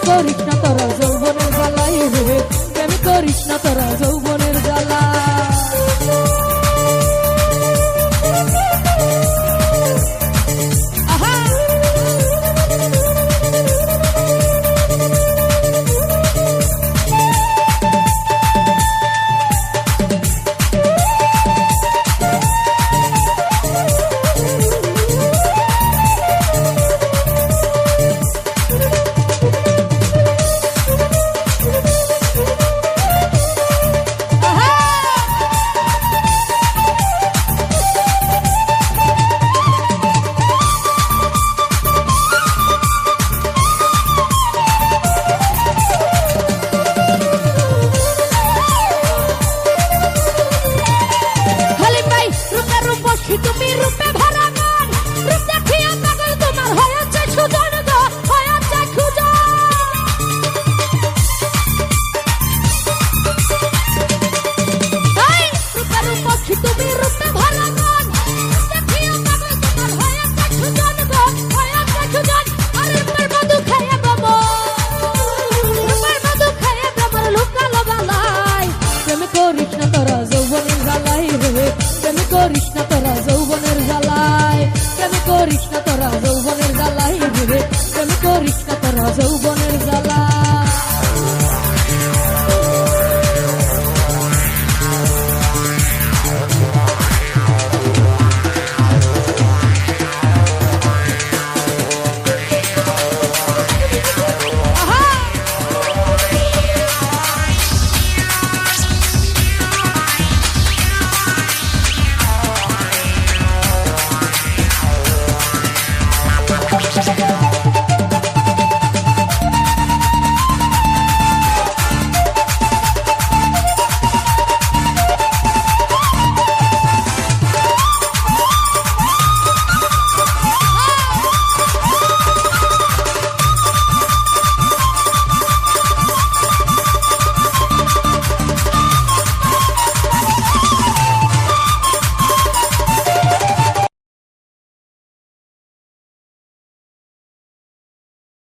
করিস না তোরা যৌবনের জ্বালাই রে, প্রেম করিস না তোরা যৌবনের জ্বালা। তুমি রূপে ভরা মন, রূপ দেখিয়া পাগল তোমার হয়েছে সুজন গো, হয়েছে খুঁজো। রূপের পক্ষী তুমি রূপে ভরা মন, রূপ দেখিয়া পাগল তোমার হয়েছে সুজন গো, হয়েছে সুজন। আর রূপের মধু খেয়ে ভ্রমর, রূপের মধু খেয়ে ভ্রমর লুকালো বালাই। প্রেম করিস না তোরা যৌবনের জ্বালাই রে, প্রেম করিস না তোরা যৌবনের জ্বালায়, প্রেম করিস না তোরা যৌবনের জ্বালাই রে, প্রেম করিস না তোরা যৌবনের জ্বালা।